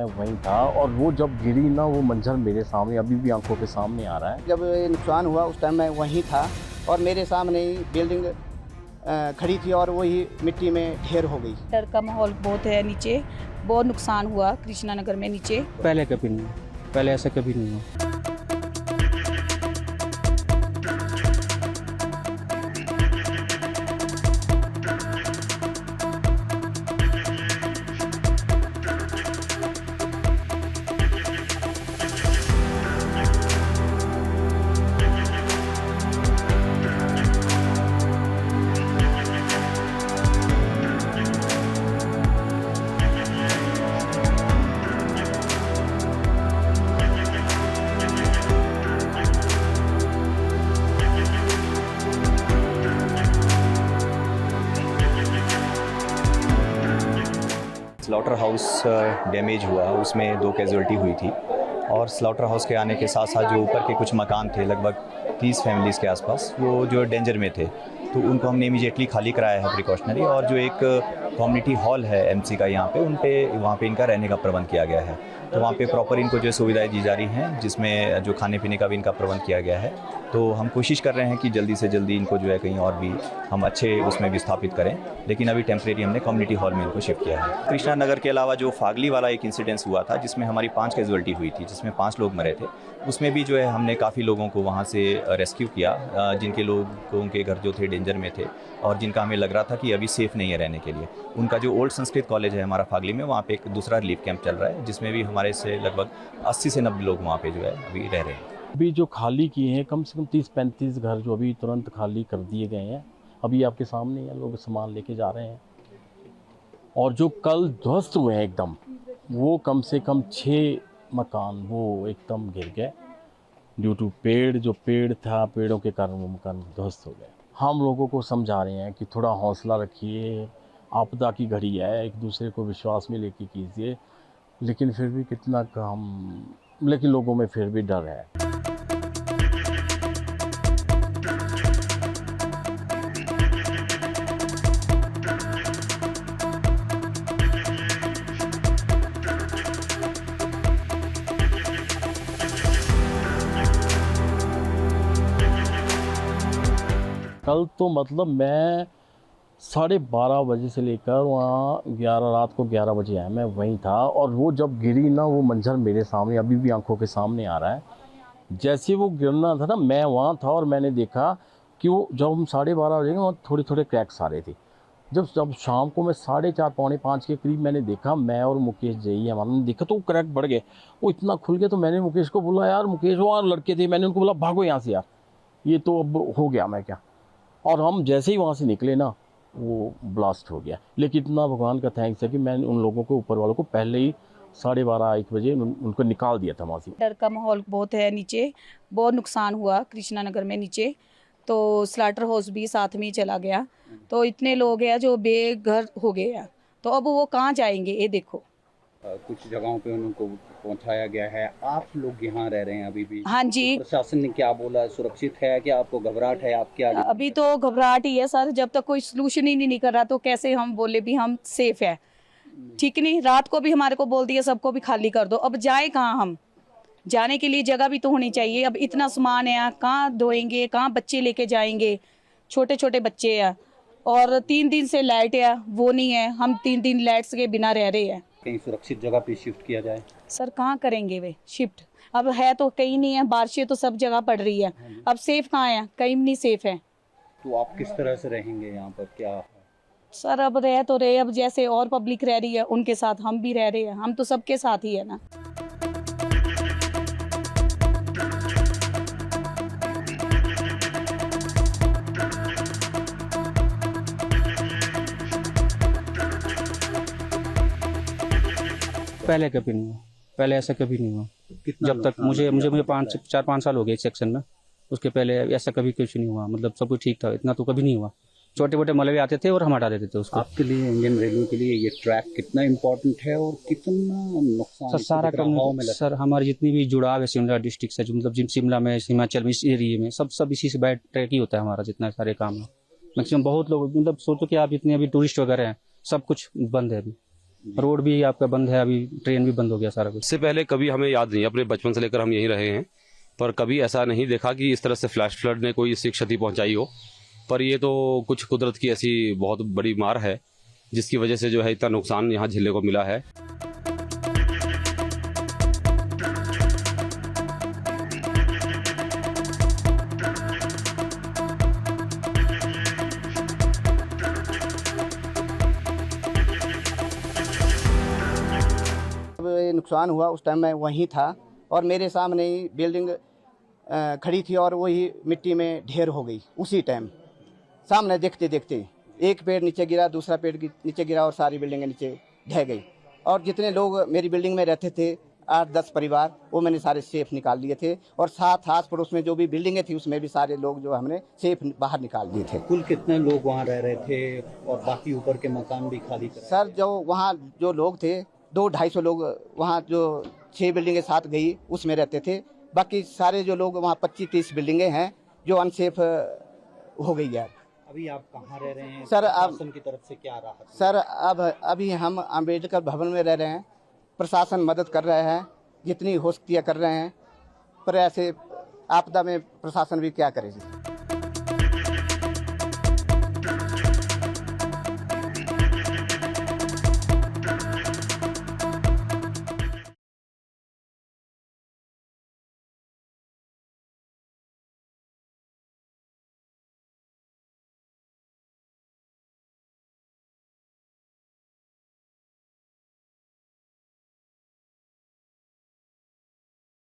मैं वहीं था और वो जब गिरी ना, वो मंजर मेरे सामने अभी भी आंखों के सामने आ रहा है। जब ये नुकसान हुआ उस टाइम मैं वहीं था और मेरे सामने ही बिल्डिंग खड़ी थी और वही मिट्टी में ढेर हो गई। डर का माहौल बहुत है, नीचे बहुत नुकसान हुआ कृष्णा नगर में नीचे। पहले कभी नहीं, पहले ऐसा कभी नहीं हुआ। स्लॉटर हाउस डैमेज हुआ, उसमें 2 कैजुअल्टी हुई थी और स्लॉटर हाउस के आने के साथ साथ जो ऊपर के कुछ मकान थे लगभग 30 फैमिलीज़ के आसपास, वो जो डेंजर में थे, तो उनको हमने इमीडिएटली खाली कराया है प्रिकॉशनरी। और जो एक कम्युनिटी हॉल है एमसी का यहाँ पे वहाँ पे इनका रहने का प्रबंध किया गया है। तो वहाँ पे प्रॉपर इनको जो सुविधाएं दी जा रही हैं, जिसमें जो खाने पीने का भी इनका प्रबंध किया गया है। तो हम कोशिश कर रहे हैं कि जल्दी से जल्दी इनको जो है कहीं और भी हम अच्छे उसमें विस्थापित करें, लेकिन अभी टेम्परेरी हमने कम्युनिटी हॉल में इनको शिफ्ट किया है। कृष्णा नगर के अलावा जो फागली वाला एक इंसिडेंस हुआ था जिसमें हमारी 5 कैजुअल्टी हुई थी, जिसमें 5 लोग मरे थे, उसमें भी जो है हमने काफ़ी लोगों को वहाँ से रेस्क्यू किया, जिनके लोगों के घर जो थे डेंजर में थे और जिनका हमें लग रहा था कि अभी सेफ़ नहीं है रहने के लिए। उनका जो ओल्ड संस्कृत कॉलेज है हमारा फागली में, वहाँ पे एक दूसरा रिलीफ कैंप चल रहा है, जिसमें भी हमारे से लगभग 80 से 90 लोग वहाँ पे जो है अभी रह रहे हैं। अभी जो खाली किए हैं कम से कम 30-35 घर जो अभी तुरंत खाली कर दिए गए हैं। अभी आपके सामने हैं, लोग सामान लेके जा रहे हैं। और जो कल ध्वस्त हुए हैं एकदम, वो कम से कम 6 मकान वो एकदम गिर गए ड्यू टू पेड़ था, पेड़ों के कारण वो मकान ध्वस्त हो गए। हम लोगों को समझा रहे हैं कि थोड़ा हौसला रखिए, आपदा की घड़ी है, एक दूसरे को विश्वास में लेके कीजिए, लेकिन फिर भी कितना कम, लेकिन लोगों में फिर भी डर है। कल तो मतलब मैं 12:30 बजे से लेकर वहाँ 11 रात को 11 बजे आया, मैं वहीं था और वो जब गिरी ना, वो मंजर मेरे सामने अभी भी आंखों के सामने आ रहा है। जैसे वो गिरना था ना, मैं वहाँ था और मैंने देखा कि वो जब हम 12:30 बजे वहाँ थोड़े थोड़े क्रैक्स आ रहे थे। जब शाम को मैं 4:30 पौने 5 के करीब मैंने देखा, मैं और मुकेश जी हमारे ने देखा तो वो क्रैक बढ़ गए, वो इतना खुल गया। तो मैंने मुकेश को बोला, यार मुकेश, वहाँ लड़के थे, मैंने उनको बोला भागो यहाँ से यार, ये तो अब हो गया, मैं क्या। और हम जैसे ही वहाँ से निकले ना, वो ब्लास्ट हो गया। लेकिन इतना भगवान का थैंक्स है कि मैंने उन लोगों को, ऊपर वालों को, पहले ही 12:30-1 बजे उनको निकाल दिया था वहाँ से। डर का माहौल बहुत है, नीचे बहुत नुकसान हुआ कृष्णा नगर में नीचे। तो स्लाटर हाउस भी साथ में ही चला गया, तो इतने लोग हैं जो बेघर हो गए हैं, तो अब वो कहाँ जाएंगे, ये देखो। कुछ जगहों पे उनको पहुंचाया गया है। आप लोग यहाँ रह रहे हैं अभी भी? हाँ जी। तो प्रशासन ने क्या बोला, सुरक्षित है क्या, आपको घबराहट है, आप क्या? अभी तो घबराहट ही है सर, जब तक कोई सोल्यूशन ही नहीं कर रहा तो कैसे हम बोले भी हम सेफ है। ठीक नहीं, रात को भी हमारे को बोल दिया सबको भी खाली कर दो, अब जाए कहाँ हम, जाने के लिए जगह भी तो होनी चाहिए। अब इतना सामान है, कहाँ ढोएंगे, कहाँ बच्चे लेके जाएंगे, छोटे छोटे बच्चे हैं, और 3 दिन से लाइट है वो नहीं है, हम 3 दिन लाइट्स के बिना रह रहे हैं। कहीं सुरक्षित जगह पे शिफ्ट किया जाए? सर कहाँ करेंगे वे शिफ्ट, अब है तो कहीं नहीं है, बारिशें तो सब जगह पड़ रही है, अब सेफ कहाँ है, कहीं नहीं सेफ है। तो आप किस तरह से रहेंगे यहाँ पर, क्या? सर अब रह तो रहे, अब जैसे और पब्लिक रह रही है उनके साथ हम भी रह रहे हैं, हम तो सबके साथ ही है ना। पहले कभी नहीं हुआ, पहले ऐसा कभी नहीं हुआ। जब तक मुझे 4-5 साल हो गए इस सेक्शन में, उसके पहले ऐसा कभी कुछ नहीं हुआ। मतलब सब कुछ ठीक था, इतना तो कभी नहीं हुआ। छोटे मोटे मलबे आते थे और हम हटा देते थे उसको। आपके लिए, इंडियन रेलवे के लिए ये ट्रैक कितना इम्पोर्टेंट है और कितना नुकसान? सर सारा काम, सर हमारी जितनी भी जुड़ाव है शिमला डिस्ट्रिक्ट से, जो मतलब शिमला में, हिमाचल में, इस एरिया में सब इसी से बाय ट्रैक ही होता है हमारा, जितना सारे काम है। मैक्सिमम बहुत लोग, मतलब सोचो कि आप जितने अभी टूरिस्ट वगैरह हैं, सब कुछ बंद है अभी, रोड भी आपका बंद है, अभी ट्रेन भी बंद हो गया, सारा कुछ। इससे पहले कभी हमें याद नहीं, अपने बचपन से लेकर हम यहीं रहे हैं, पर कभी ऐसा नहीं देखा कि इस तरह से फ्लैश फ्लड ने कोई इससे क्षति पहुंचाई हो। पर ये तो कुछ कुदरत की ऐसी बहुत बड़ी मार है जिसकी वजह से जो है इतना नुकसान यहाँ झेलने को मिला है। जब ये नुकसान हुआ उस टाइम मैं वहीं था और मेरे सामने ही बिल्डिंग खड़ी थी और वही मिट्टी में ढेर हो गई उसी टाइम, सामने देखते देखते एक पेड़ नीचे गिरा, दूसरा पेड़ नीचे गिरा और सारी बिल्डिंगें नीचे ढह गई। और जितने लोग मेरी बिल्डिंग में रहते थे 8-10 परिवार, वो मैंने सारे सेफ निकाल लिए थे और साथ आस पड़ोस में जो भी बिल्डिंगें थी उसमें भी सारे लोग जो हमने सेफ बाहर निकाल दिए थे। कुल कितने लोग वहाँ रह रहे थे और बाकी ऊपर के मकान भी खाली कराए? सर जो वहाँ जो लोग थे 200-250 लोग वहाँ जो 6 बिल्डिंगें साथ गई उसमें रहते थे। बाकी सारे जो लोग वहाँ 25-30 बिल्डिंगें हैं जो अनसेफ हो गई है। अभी आप कहाँ रह रहे हैं? सर, अब प्रशासन की तरफ से क्या राहत? सर अभी हम अम्बेडकर भवन में रह रहे हैं, प्रशासन मदद कर रहा है, जितनी हो सकती है कर रहे हैं, पर ऐसे आपदा में प्रशासन भी क्या करेगी।